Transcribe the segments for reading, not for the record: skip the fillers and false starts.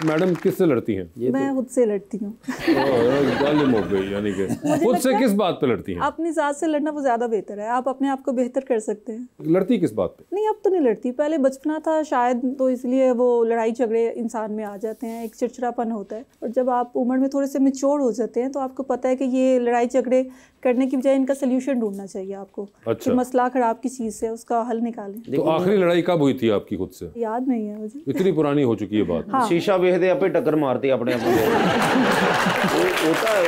Madam किससे लड़ती हैं? मैं खुद से लड़ती हूँ। जालिम हो गई, यानी कि खुद से किस बात पे लड़ती हैं? अपनी जात से लड़ना वो ज्यादा बेहतर है, आप अपने आप को बेहतर कर सकते हैं। लड़ती किस बात पे? नहीं, अब तो नहीं लड़ती, पहले बचपना था शायद, तो इसलिए वो लड़ाई झगड़े इंसान में आ जाते हैं, एक चिड़चिड़ापन होता है। और जब आप उम्र में थोड़े से मैच्योर हो जाते हैं तो आपको पता है कि ये लड़ाई झगड़े करने की बजाय इनका सोल्यूशन ढूंढना चाहिए आपको। अच्छा। कि मसला खराब की चीज से उसका हल निकालें। तो आखिरी लड़ाई कब हुई थी आपकी खुद से? याद नहीं है मुझे, इतनी पुरानी हो चुकी है बात। हाँ। शीशा वेख दे आपे टक्कर मारती अपने आप होता है।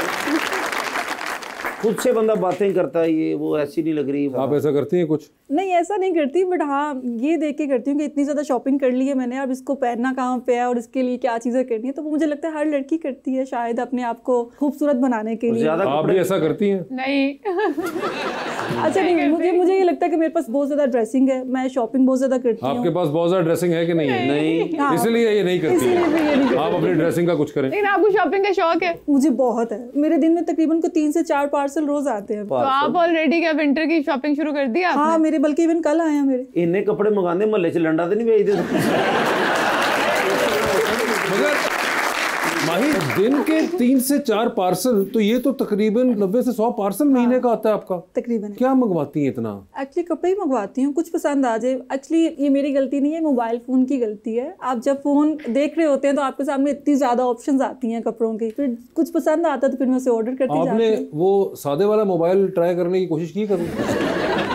खुद से बंदा बातें करता है, ये वो ऐसी नहीं लग रही। आप ऐसा करती हैं कुछ? नहीं, ऐसा नहीं करती, बट हाँ ये देख के करती हूँ कि इतनी ज़्यादा शॉपिंग कर ली है मैंने, अब इसको पहनना कहाँ पे है और इसके लिए क्या चीज़ें करनी है, तो वो मुझे लगता है हर लड़की करती है शायद अपने आप को खूबसूरत बनाने के लिए। आप भी ऐसा करती हैं? नहीं। अच्छा नहीं, मुझे ये लगता है कि मेरे पास बहुत ज़्यादा ड्रेसिंग है, मैं शॉपिंग बहुत ज़्यादा करती हूँ। आपके पास बहुत ज़्यादा ड्रेसिंग है कि नहीं है? नहीं, इसलिए ये नहीं करती है। आप अपनी ड्रेसिंग का कुछ करें। लेकिन आपको शॉपिंग का शौक है? मुझे बहुत है, मेरे दिन में तकरीबन को 3 से 4 पार्सल रोज आते हैं। तो आप ऑलरेडी क्या विंटर की शॉपिंग शुरू कर दी आपने? हाँ, मेरे बल्कि इवन कल आए हैं मेरे। इन्ने कपड़े मंगाने महल्ले च लंडा तो नहीं भेजते? मगर माही, दिन के 3 से 4 पार्सल, तो ये तो तकरीबन 90 से 100 पार्सल महीने का आता है आपका तकरीबन। क्या मंगवाती हैं इतना? एक्चुअली कपड़े ही मंगवाती हूँ, कुछ पसंद आ जाए। एक्चुअली ये मेरी गलती नहीं है, मोबाइल फोन की गलती है। आप जब फोन देख रहे होते हैं तो आपके सामने इतनी ज्यादा ऑप्शंस आती हैं कपड़ों की, फिर कुछ पसंद आता है तो फिर मैं उसे ऑर्डर करती जाती हूँ। आपने वो सादे वाला मोबाइल ट्राई करने की कोशिश की कभी?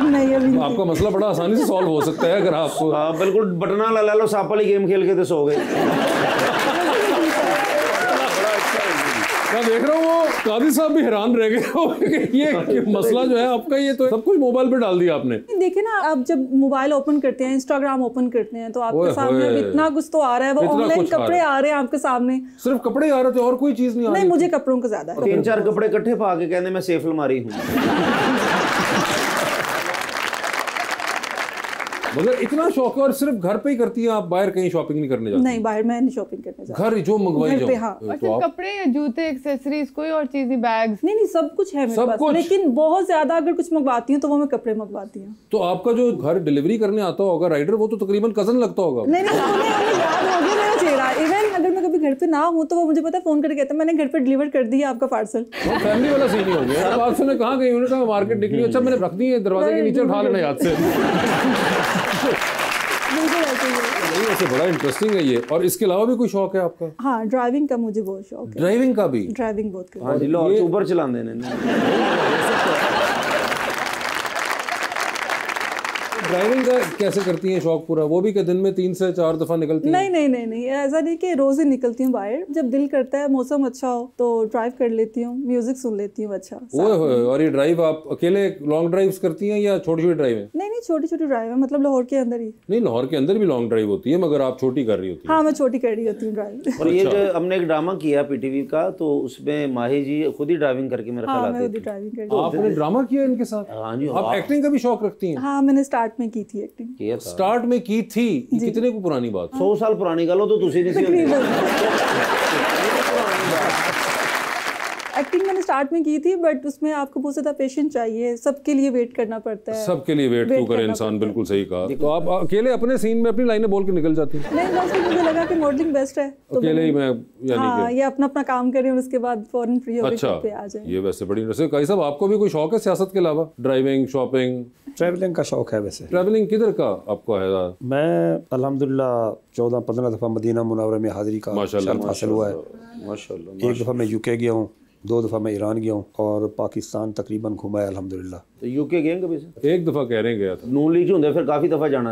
नहीं, अभी नहीं। आपका मसला बड़ा आसानी से सॉल्व हो सकता है अगर आपको। हाँ बिल्कुल, बटना ला लो, सांप वाली गेम खेल के तो सो गए। मैं देख रहा हूँ वो कादी साहब भी हैरान रह गए हो कि ये मसला जो है आपका, ये तो सब कुछ मोबाइल पे डाल दिया आपने। देखिए ना, आप जब मोबाइल ओपन करते हैं, इंस्टाग्राम ओपन करते हैं, तो आपके सामने अब इतना कुछ तो आ रहा है, वो ऑनलाइन कपड़े आ रहे हैं आपके सामने। सिर्फ कपड़े आ रहे थे और कोई चीज नहीं आ रही? नहीं, मुझे कपड़ों का ज्यादा है। 3-4 कपड़े इकट्ठे पा के कहने मैं सेफ अलमारी हूँ। मगर इतना शौक है और सिर्फ घर पे ही करती है आप, बाहर कहीं शॉपिंग नहीं करने जाती? नहीं, बाहर मैं नहीं शॉपिंग करने जाती। घर जो मंगवाई जाओ। हाँ। और सिर्फ कपड़े या जूते, एक्सेसरीज, कोई और चीज नहीं, बैग्स? नहीं, सब कुछ है मेरे पास, लेकिन बहुत ज्यादा अगर कुछ मंगवाती हूँ तो वो मैं कपड़े मंगवाती हूँ। तो आपका जो घर डिलीवरी करने आता होगा राइडर, वो तो तकरीबन कजन लगता होगा। नहीं, उन्हें याद हो गया मेरा चेहरा। इवन अगर मैं कभी घर पे ना हूँ तो वो मुझे पता है, फोन करके कहता है मैंने घर पे डिलीवर कर दिया आपका पार्सल। फैमिली वाला सीन ही हो गया। अब आपसे मैं कहाँ गई, उन्होंने कहा मार्केट निकली, अच्छा मैंने रख दी है, दरवाजे के नीचे उठा लेना याद से। नहीं, वैसे बड़ा इंटरेस्टिंग है ये। और इसके अलावा भी कोई शौक है आपका? हाँ, ड्राइविंग का मुझे बहुत शौक है। ड्राइविंग का भी? ड्राइविंग बहुत करती हूँ। हाँ जी, लो ऊबर चलाते हैं। ड्राइविंग का कैसे करती हैं शौक पूरा? वो भी कि दिन में 3 से 4 दफा निकलती हैं? नहीं, ऐसा नहीं कि रोज ही निकलती हूँ बाहर। जब दिल करता है, मौसम अच्छा हो तो ड्राइव कर लेती हूँ, म्यूजिक सुन लेती हूँ। अच्छा। ओए, और ये ड्राइव आप अकेले लॉन्ग ड्राइव्स करती हैं या छोटी छोटी ड्राइव है? नहीं, छोटी छोटी ड्राइव है, मतलब लाहौर के अंदर ही। नहीं, लाहौर के अंदर भी लॉन्ग ड्राइव होती है, मगर आप छोटी कर रही होती है। हाँ, मैं छोटी कर रही होती हूँ ड्राइव। और ये जो हमने एक ड्रामा किया पीटीवी का, तो उसमें माही जी खुद ही ड्राइविंग करके मेरे ख्याल आती थी। आपने ड्रामा किया इनके साथ? हाँ जी। आप एक्टिंग का भी शौक रखती हैं? हाँ, मैंने स्टार्ट में की थी एक्टिंग। स्टार्ट में की थी? कितने को पुरानी बात? 100 साल पुरानी गल हो तो तुसी नहीं एक्टिंग मैंने स्टार्ट में की थी, बट उसमें आपको बहुत ज़्यादा पेशेंस चाहिए, सबके लिए वेट करना पड़ता है। सबके लिए वेट क्यों करे इंसान, बिल्कुल सही कहा। तो आप अकेले अपने सीन में अपनी लाइनें बोल के निकल जाती हैं? नहीं, बस मुझे लगा कि मॉडलिंग बेस्ट है तो अकेले ही मैं, हाँ, ये अपना अपना काम करें और उसके बाद फौरन फ्री होकर अच्छा, पे आ जाए। ये वैसे बड़ी वैसे काई साहब, आपको भी कोई शौक है सियासत के अलावा? Driving, shopping? ट्रैवलिंग का शौक है। वैसे ट्रैवलिंग किधर का आपको है? मैं अल्हम्दुलिल्लाह 14-15 दफ़ा मदीना मुनव्वरा में हाजिरी का शर्फ हासिल हुआ है। माशाल्लाह। 1 दफ़ा मैं यूके गया हूँ, 2 दफ़ा मैं ईरान गया हूँ और पाकिस्तान तकरीबन घुमा है अल्हम्दुलिल्लाह। तो यूके गए कभी से? 1 दफ़ा कह रहे हैं गया था। नून लीग होंगे फिर काफ़ी दफ़ा जाना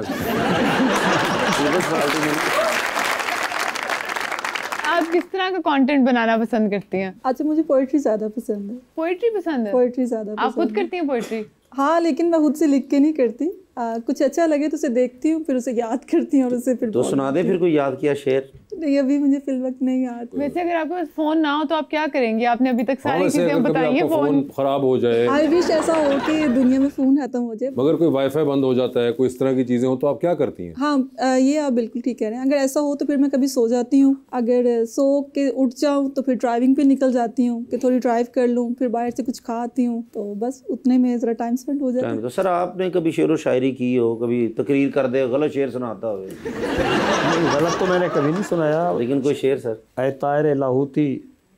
आप किस तरह का कंटेंट बनाना पसंद करती हैं? अच्छा, मुझे पोइट्री ज्यादा पसंद है। पोइट्री पसंद है? पोइट्री ज्यादा। आप खुद करती हैं पोइट्री? हाँ, लेकिन मैं खुद से लिख के नहीं करती। कुछ अच्छा लगे तो उसे देखती हूँ, फिर उसे याद करती हूँ और उसे फिर तो सुना दे फिर कोई याद किया शेर। नहीं, अभी मुझे फिल वक्त नहीं याद। वैसे अगर आपके पास फोन ना हो तो आप क्या करेंगे? आपने अभी तक सारी चीजें बताई हैं। फोन खराब हो जाए, आई विश ऐसा हो कि दुनिया में फोन खत्म हो जाए, मगर कोई वाईफाई बंद हो जाता है, कोई इस तरह की चीजें हो तो आप क्या करती हैं? हाँ, ये आप बिल्कुल ठीक कह रहे हैं। अगर ऐसा हो तो फिर मैं कभी सो जाती हूँ, अगर सो के उठ जाऊँ तो फिर ड्राइविंग पे निकल जाती हूँ कि थोड़ी ड्राइव कर लूँ, फिर बाहर से कुछ खा आती हूँ, तो बस उतने में जरा टाइम स्पेंड हो जाता है। तो सर, आपने कभी शेर व शायरी शायरी की हो, कभी तकरीर कर दे, गलत शेर सुनाता हो? नहीं, गलत तो मैंने कभी नहीं सुनाया, लेकिन कोई शेर सर। ऐ तायर लाहौती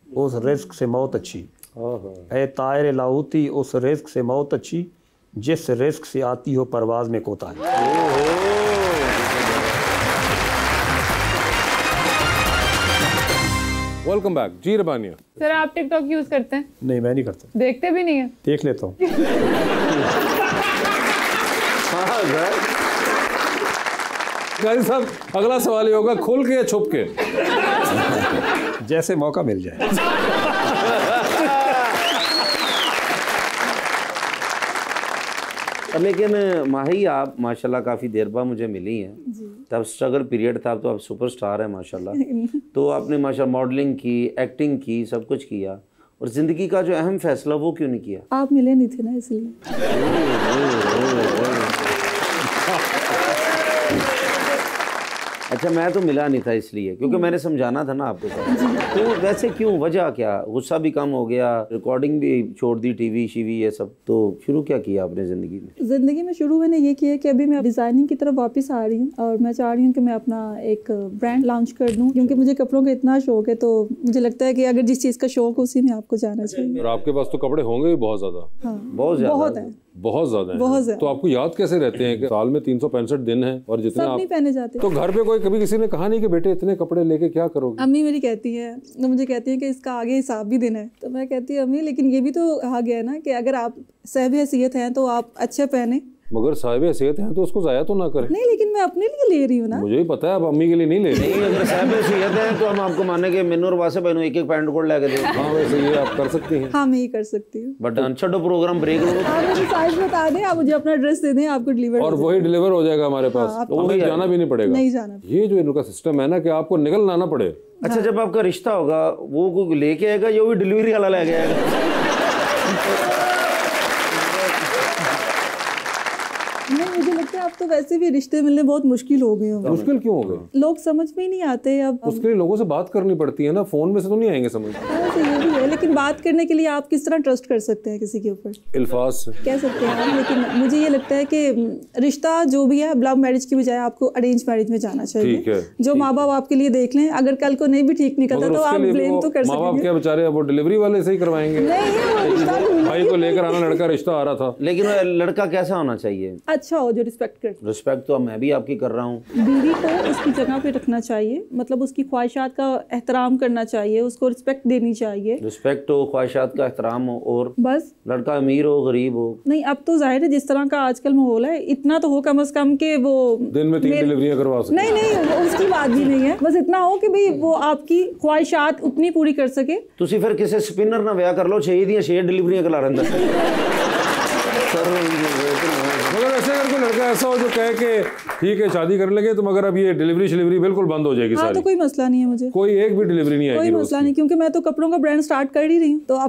उस रिस्क से मौत अच्छी, ऐ तायर लाहौती उस रिस्क से मौत अच्छी, जिस रिस्क से आती हो परवाज में कोताही। वेलकम बैक जी रबानिया। सर आप टिकटॉक यूज करते हैं? नहीं, मैं नहीं करता, देखते भी नहीं है? देख लेता हूँ। हाँ सर, गाजी साहब अगला सवाल ये होगा, खुल के या छुप के? जैसे मौका मिल जाए। लेकिन माही आप माशाल्लाह काफ़ी देर बाद मुझे मिली हैं, तब स्ट्रगल पीरियड था, तो आप सुपरस्टार हैं माशाल्लाह। तो आपने माशाल्लाह मॉडलिंग की, एक्टिंग की, सब कुछ किया, और ज़िंदगी का जो अहम फैसला वो क्यों नहीं किया? आप मिले नहीं थे ना, इसलिए। अच्छा, मैं तो मिला नहीं था इसलिए, क्योंकि मैंने समझाना था ना आपके साथ। तो वैसे क्यों, वजह क्या? गुस्सा भी कम हो गया, रिकॉर्डिंग भी छोड़ दी, टीवी शीवी ये सब, तो शुरू क्या किया आपने ज़िंदगी में? ज़िंदगी में शुरू मैंने ये किया कि अभी मैं डिज़ाइनिंग की तरफ वापस आ रही हूँ, और मैं चाह रही हूँ कि मैं अपना एक ब्रांड लॉन्च कर दूँ, क्योंकि मुझे कपड़ों का इतना शौक है। तो मुझे लगता है कि अगर जिस चीज़ का शौक हो उसी में आपको जाना चाहिए। और आपके पास तो कपड़े होंगे भी बहुत ज़्यादा। हाँ, बहुत ज़्यादा, बहुत है, बहुत ज़्यादा है। बहुत ज़्यादा। तो आपको याद कैसे रहते हैं कि साल में 365 दिन हैं और जितने सब आप, नहीं पहने जाते। तो घर पे कोई कभी किसी ने कहा नहीं कि बेटे इतने कपड़े लेके क्या करोगे? अम्मी मेरी कहती है, तो मुझे कहती है कि इसका आगे हिसाब भी देना है। तो मैं कहती हूँ अम्मी, लेकिन ये भी तो कहा गया है ना कि अगर आप साहिब हैसियत हैं तो आप अच्छे पहने। मगर साहिब हैसियत हैं तो उसको ज़ाया तो ना करें। नहीं, लेकिन मैं अपने लिए ले रही हूँ ना। मुझे ही पता है, आप अम्मी के लिए नहीं ले रही। नहीं, अगर साहब हैसियत है तो हम आपको माने कि मैनू और वासे भाई एक एक पैंट कोट लेके दे। हाँ, वैसे ये आप कर सकती हैं। हाँ, मैं ये कर सकती हूँ। बट छो प्रोग्राम ब्रेक लो, आप मुझे साइज बता दें, आप मुझे अपना एड्रेस दे दें, आपको डिलीवर और वही डिलीवर हो जाएगा हमारे पास। हाँ, तो उन्हें जाना भी नहीं पड़ेगा। नहीं जाना। ये जो इनका सिस्टम है ना कि आपको निकलना ना पड़े। अच्छा, जब आपका रिश्ता होगा वो कोई लेके आएगा या वो डिलीवरी वाला लेके आएगा? नहीं, मुझे लगता है अब तो वैसे भी रिश्ते मिलने बहुत मुश्किल हो गए होंगे। मुश्किल क्यों हो गई? लोग समझ में ही नहीं आते अब। उसके लिए लोगों से बात करनी पड़ती है ना, फोन में से तो नहीं आएंगे समझ। हाँ, तो ये भी है, लेकिन बात करने के लिए आप किस तरह ट्रस्ट कर सकते हैं किसी के ऊपर? अल्फाज से कह सकते हैं आप, लेकिन मुझे ये लगता है कि रिश्ता जो भी है लव मैरिज की बजाय आपको अरेंज मैरिज में जाना चाहिए। ठीक है, जो माँ बाप आपके लिए देख लें, अगर कल को नहीं भी ठीक निकलता तो आप ब्लेम तो कर माँ बाप सकते क्या बेचारे, वो डिलीवरी वाले से ही करवाएंगे। नहीं, वो रिश्ता भाई को लेकर आना, लड़का रिश्ता आ रहा था। लेकिन लड़का कैसा होना चाहिए? अच्छा हो, जो रिस्पेक्ट करे। रिस्पेक्ट तो मैं भी आपकी कर रहा हूँ। बीवी को उसकी जगह पे रखना चाहिए, मतलब उसकी ख्वाहिशात का एहतराम करना चाहिए, उसको रिस्पेक्ट देनी चाहिए। रिस्पेक्ट हो, ख्वाहिशात का एहतराम हो, और बस। लड़का अमीर हो गरीब हो? नहीं, अब तो जाहिर है जिस तरह का आजकल माहौल है, इतना तो हो कम से कम कि वो दिन में 3 डिलीवरियां करवा सकते। नहीं नहीं, उसकी बात भी नहीं है, बस इतना हो कि भाई वो आपकी ख्वाहिशात उतनी पूरी कर सके। तुसी फिर किसी स्पिनर ना ब्याह कर लो, 6 डिलीवरियां करा रहा मगर ऐसे अगर कोई लड़का ऐसा हो जो कहे कि ठीक है शादी करने लगे तो मगर अब ये डिलीवरी बिल्कुल बंद हो जाएगी हाँ, सारी, तो कोई मसला नहीं है मुझे, कोई एक भी डिलीवरी नहीं आएगी कोई रोज मसला की। नहीं, क्योंकि मैं तो कपड़ों का ब्रांड स्टार्ट कर ही रही हूँ, तो अब